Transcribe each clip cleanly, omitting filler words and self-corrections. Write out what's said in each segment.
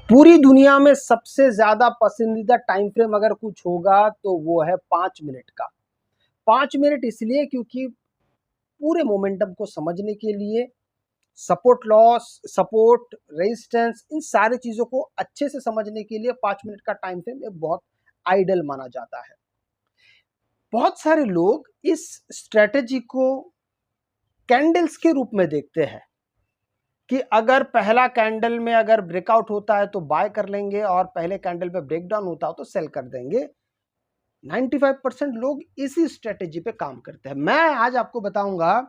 पूरी दुनिया में सबसे ज्यादा पसंदीदा टाइम फ्रेम अगर कुछ होगा तो वो है 5 मिनट का। 5 मिनट इसलिए क्योंकि पूरे मोमेंटम को समझने के लिए सपोर्ट लॉस, सपोर्ट, रेजिस्टेंस, इन सारी चीजों को अच्छे से समझने के लिए 5 मिनट का टाइम फ्रेम एक बहुत आइडल माना जाता है। बहुत सारे लोग इस स्ट्रेटेजी को कैंडल्स के रूप में देखते हैं कि अगर पहला कैंडल में अगर ब्रेकआउट होता है तो बाय कर लेंगे और पहले कैंडल पे ब्रेकडाउन होता हो तो सेल कर देंगे। 95% लोग इसी स्ट्रेटेजी पे काम करते हैं। मैं आज आपको बताऊंगा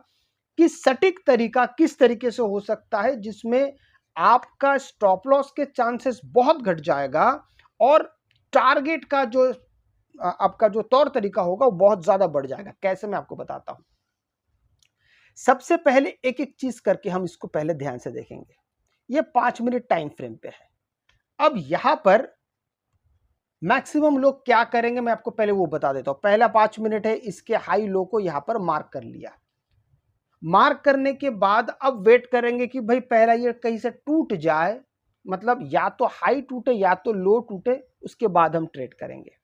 कि सटीक तरीका किस तरीके से हो सकता है जिसमें आपका स्टॉप लॉस के चांसेस बहुत घट जाएगा और टारगेट का जो आपका जो तौर तरीका होगा वो बहुत ज्यादा बढ़ जाएगा। कैसे, मैं आपको बताता हूं। सबसे पहले एक एक चीज करके हम इसको पहले ध्यान से देखेंगे। ये 5 मिनट टाइम फ्रेम पे है। अब यहां पर मैक्सिमम लोग क्या करेंगे मैं आपको पहले वो बता देता हूं। पहला 5 मिनट है, इसके हाई लो को यहां पर मार्क कर लिया। मार्क करने के बाद अब वेट करेंगे कि भाई पहला ये कहीं से टूट जाए, मतलब या तो हाई टूटे या तो लो टूटे, उसके बाद हम ट्रेड करेंगे।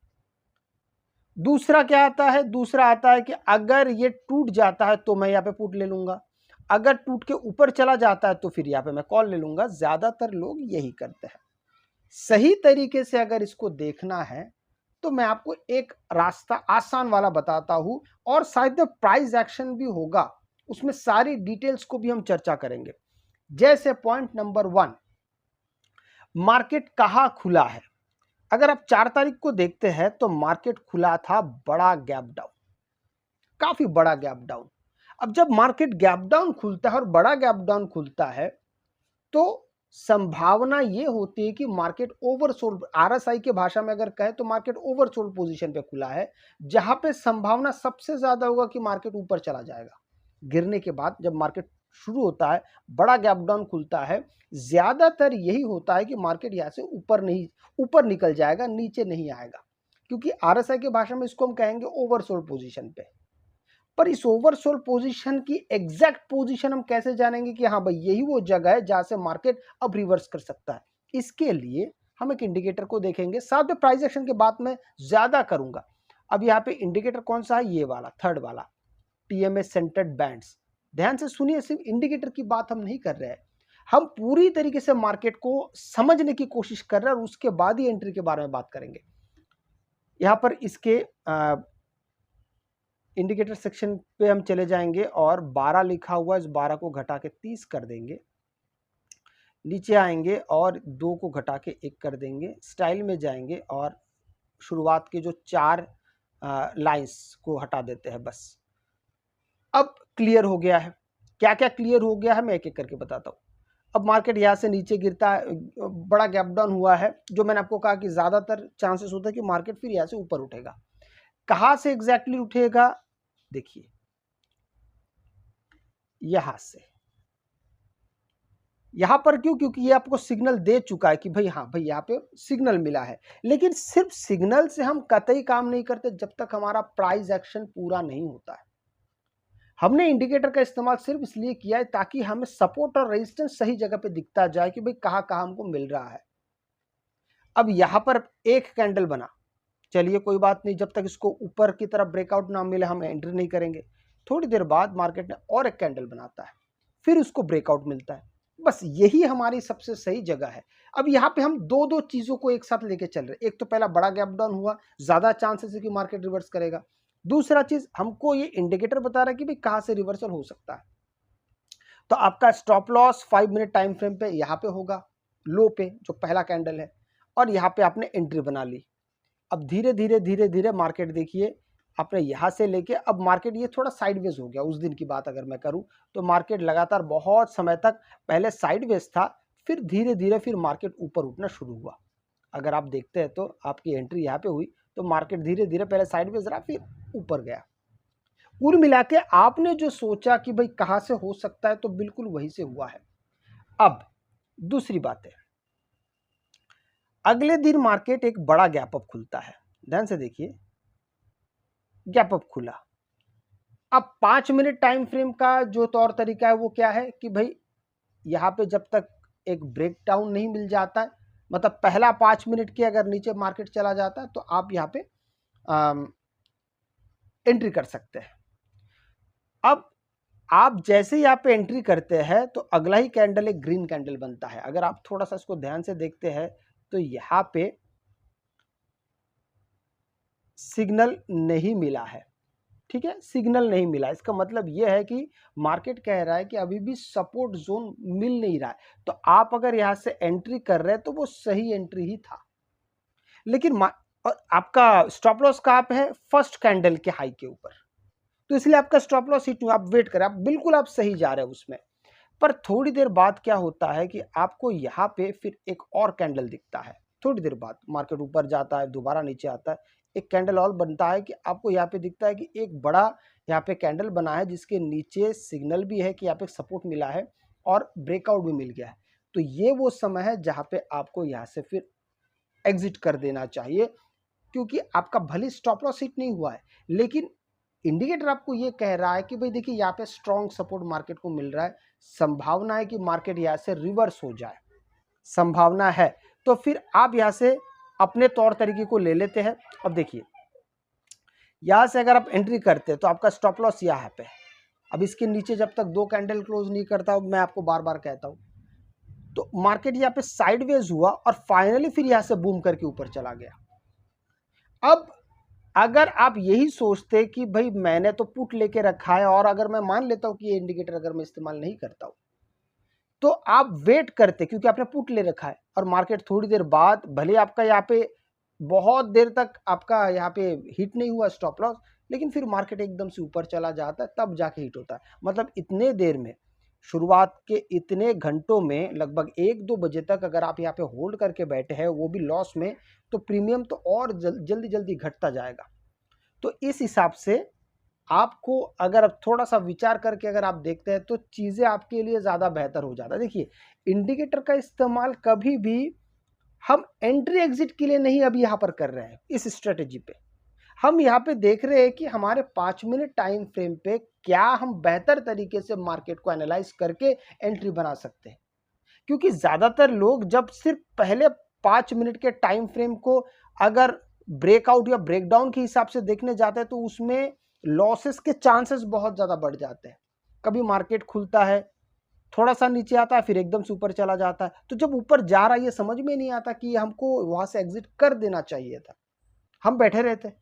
दूसरा क्या आता है? दूसरा आता है कि अगर ये टूट जाता है तो मैं यहाँ पे पुट ले लूंगा, अगर टूट के ऊपर चला जाता है तो फिर यहाँ पे मैं कॉल ले लूंगा। ज्यादातर लोग यही करते हैं। सही तरीके से अगर इसको देखना है तो मैं आपको एक रास्ता आसान वाला बताता हूं और शायद प्राइस एक्शन भी होगा, उसमें सारी डिटेल्स को भी हम चर्चा करेंगे। जैसे पॉइंट नंबर 1, मार्केट कहां खुला है। अगर आप 4 तारीख को देखते हैं तो मार्केट खुला था बड़ा गैप डाउन, काफी बड़ा गैप डाउन। अब जब मार्केट गैप डाउन खुलता है और बड़ा गैप डाउन खुलता है तो संभावना ये होती है कि मार्केट ओवरसोल्ड, आरएसआई के भाषा में अगर कहे तो मार्केट ओवरसोल्ड पोजीशन पे खुला है, जहां पे संभावना सबसे ज्यादा होगा कि मार्केट ऊपर चला जाएगा। गिरने के बाद जब मार्केट शुरू होता है, बड़ा गैप डाउन खुलता है, ज्यादातर यही होता है कि मार्केट यहां से ऊपर निकल जाएगा, नीचे नहीं आएगा, क्योंकि आरएसआई के भाषा में इसको हम कहेंगे ओवरसोल्ड पोजीशन पे। पर इस ओवरसोल्ड पोजीशन की एग्जैक्ट पोजीशन हम कैसे जानेंगे कि हाँ भाई यही वो जगह है जहां से मार्केट अब रिवर्स कर सकता है। इसके लिए हम एक इंडिकेटर को देखेंगे, साथ में प्राइस एक्शन की बात मैं ज्यादा करूंगा। अब यहाँ पे इंडिकेटर कौन सा है? ये वाला, थर्ड वाला, टीएमएस सेंटर्ड बैंड्स। ध्यान से सुनिए, सिर्फ इंडिकेटर की बात हम नहीं कर रहे हैं, हम पूरी तरीके से मार्केट को समझने की कोशिश कर रहे हैं और उसके बाद ही एंट्री के बारे में बात करेंगे। यहाँ पर इसके इंडिकेटर सेक्शन पे हम चले जाएंगे और 12 लिखा हुआ है, इस 12 को घटा के 30 कर देंगे। नीचे आएंगे और 2 को घटा के 1 कर देंगे। स्टाइल में जाएंगे और शुरुआत के जो 4 लाइंस को हटा देते हैं बस। अब क्लियर हो गया है। क्या क्या क्लियर हो गया है मैं एक एक करके बताता हूँ। अब मार्केट यहाँ से नीचे गिरता है, बड़ा गैप डाउन हुआ है, जो मैंने आपको कहा कि ज्यादातर चांसेस होता है कि मार्केट फिर यहाँ से ऊपर उठेगा। कहाँ से एग्जैक्टली उठेगा? देखिए यहां से। यहां पर क्यों? क्योंकि ये आपको सिग्नल दे चुका है कि भाई हाँ भाई यहाँ पे सिग्नल मिला है। लेकिन सिर्फ सिग्नल से हम कतई काम नहीं करते जब तक हमारा प्राइस एक्शन पूरा नहीं होता है। हमने इंडिकेटर का इस्तेमाल सिर्फ इसलिए किया है ताकि हमें सपोर्ट और रेजिस्टेंस सही जगह पे दिखता जाए कि भाई कहां कहां हमको मिल रहा है। अब यहां पर एक कैंडल बना, चलिए कोई बात नहीं, जब तक इसको ऊपर की तरफ ब्रेकआउट ना मिले हम एंट्री नहीं करेंगे। थोड़ी देर बाद मार्केट ने और एक कैंडल बनाता है, फिर उसको ब्रेकआउट मिलता है। बस यही हमारी सबसे सही जगह है। अब यहाँ पे हम दो दो चीजों को एक साथ लेके चल रहे हैं। एक तो पहला बड़ा गैप डाउन हुआ, ज्यादा चांसेस है कि मार्केट रिवर्स करेगा। दूसरा चीज हमको ये इंडिकेटर बता रहा है कि भाई कहां से रिवर्सल हो सकता है। तो आपका stop loss 5 minute time frame पे यहाँ पे होगा, लो पे जो पहला कैंडल है, और यहाँ पे आपने एंट्री बना ली। अब धीरे धीरे धीरे धीरे मार्केट देखिए, आपने यहां से लेके अब मार्केट ये थोड़ा साइडवेज हो गया। उस दिन की बात अगर मैं करूं तो मार्केट लगातार बहुत समय तक पहले साइडवेज था, फिर धीरे धीरे फिर मार्केट ऊपर उठना शुरू हुआ। अगर आप देखते हैं तो आपकी एंट्री यहाँ पे हुई तो मार्केट धीरे धीरे पहले साइडवेज रहा फिर ऊपर गया। कुल मिला के आपने जो सोचा कि भाई कहां से हो सकता है तो बिल्कुल वहीं से हुआ है। अब दूसरी बात है, अगले दिन मार्केट एक बड़ा गैप अप खुलता है। ध्यान से देखिए, गैप अप खुला। अब 5 मिनट टाइम फ्रेम का जो तौर तरीका है वो क्या है कि भाई यहाँ पे जब तक एक ब्रेक डाउन नहीं मिल जाता है मतलब पहला 5 मिनट के अगर नीचे मार्केट चला जाता है तो आप यहाँ पे एंट्री कर सकते हैं। अब आप जैसे ही यहाँ पे एंट्री करते हैं तो अगला ही कैंडल एक ग्रीन कैंडल बनता है। अगर आप थोड़ा सा इसको ध्यान से देखते हैं तो यहाँ पे सिग्नल नहीं मिला है, ठीक है, सिग्नल नहीं मिला। इसका मतलब यह है कि मार्केट कह रहा है कि अभी भी सपोर्ट जोन मिल नहीं रहा है। तो आप अगर यहां से एंट्री कर रहे हैं तो वो सही एंट्री ही था, लेकिन और आपका स्टॉप लॉस कहां पे है? फर्स्ट कैंडल के हाई के ऊपर। तो इसलिए आपका स्टॉप लॉस हिट हुआ, आप वेट करें, आप बिल्कुल आप सही जा रहे हैं उसमें। पर थोड़ी देर बाद क्या होता है कि आपको यहाँ पे फिर एक और कैंडल दिखता है। थोड़ी देर बाद मार्केट ऊपर जाता है, दोबारा नीचे आता है, एक कैंडल और बनता है कि आपको यहाँ पे दिखता है कि एक बड़ा यहाँ पे कैंडल बना है जिसके नीचे सिग्नल भी है कि यहाँ पे सपोर्ट मिला है और ब्रेकआउट भी मिल गया है। तो ये वो समय है जहाँ पे आपको यहाँ से फिर एग्जिट कर देना चाहिए, क्योंकि आपका भले स्टॉप लॉस हिट नहीं हुआ है, लेकिन इंडिकेटर आपको ये कह रहा है कि भाई देखिए यहाँ पे स्ट्रॉन्ग सपोर्ट मार्केट को मिल रहा है, संभावना है कि मार्केट यहाँ से रिवर्स हो जाए, संभावना है। तो फिर आप यहाँ से अपने तौर तरीके को ले लेते हैं। अब देखिए यहाँ से अगर आप एंट्री करते हैं तो आपका स्टॉप लॉस यहाँ पे है। अब इसके नीचे जब तक दो कैंडल क्लोज नहीं करता, मैं आपको बार बार कहता हूँ, तो मार्केट यहाँ पे साइडवेज हुआ और फाइनली फिर यहाँ से बूम करके ऊपर चला गया। अब अगर आप यही सोचते कि भाई मैंने तो पुट लेके रखा है और अगर मैं मान लेता हूं कि ये इंडिकेटर अगर मैं इस्तेमाल नहीं करता हूं, तो आप वेट करते, क्योंकि आपने पुट ले रखा है और मार्केट थोड़ी देर बाद भले आपका यहाँ पे बहुत देर तक आपका यहाँ पे हिट नहीं हुआ स्टॉप लॉस, लेकिन फिर मार्केट एकदम से ऊपर चला जाता है, तब जाके हिट होता है। मतलब इतने देर में, शुरुआत के इतने घंटों में, लगभग 1-2 बजे तक अगर आप यहाँ पे होल्ड करके बैठे हैं, वो भी लॉस में, तो प्रीमियम तो और जल्दी जल्दी घटता जाएगा। तो इस हिसाब से आपको अगर अब थोड़ा सा विचार करके अगर आप देखते हैं तो चीज़ें आपके लिए ज़्यादा बेहतर हो जाता है। देखिए इंडिकेटर का इस्तेमाल कभी भी हम एंट्री एग्जिट के लिए नहीं अभी यहाँ पर कर रहे हैं। इस स्ट्रेटेजी पे हम यहाँ पे देख रहे हैं कि हमारे 5 मिनट टाइम फ्रेम पे क्या हम बेहतर तरीके से मार्केट को एनालाइज करके एंट्री बना सकते हैं। क्योंकि ज़्यादातर लोग जब सिर्फ पहले 5 मिनट के टाइम फ्रेम को अगर ब्रेकआउट या ब्रेकडाउन के हिसाब से देखने जाते हैं तो उसमें लॉसेस के चांसेस बहुत ज़्यादा बढ़ जाते हैं। कभी मार्केट खुलता है, थोड़ा सा नीचे आता है, फिर एकदम से ऊपर चला जाता है। तो जब ऊपर जा रहा है ये समझ में नहीं आता कि हमको वहाँ से एग्जिट कर देना चाहिए था। हम बैठे रहते,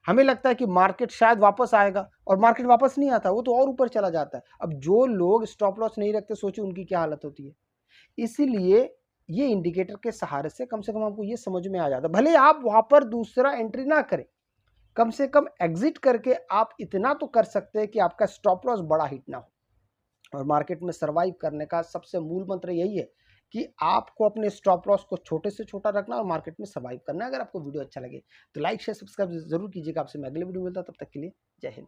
हमें लगता है कि मार्केट शायद वापस आएगा और मार्केट वापस नहीं आता, वो तो और ऊपर चला जाता है। अब जो लोग स्टॉप लॉस नहीं रखते, सोचिए उनकी क्या हालत होती है। इसीलिए ये इंडिकेटर के सहारे से कम हमको ये समझ में आ जाता है, भले आप वहां पर दूसरा एंट्री ना करें, कम से कम एग्जिट करके आप इतना तो कर सकते हैं कि आपका स्टॉप लॉस बड़ा हिट ना हो। और मार्केट में सर्वाइव करने का सबसे मूल मंत्र यही है कि आपको अपने स्टॉप लॉस को छोटे से छोटा रखना और मार्केट में सर्वाइव करना है। अगर आपको वीडियो अच्छा लगे तो लाइक शेयर सब्सक्राइब जरूर कीजिएगा। आपसे मैं अगले वीडियो में मिलता हूं, तब तक के लिए जय हिंद।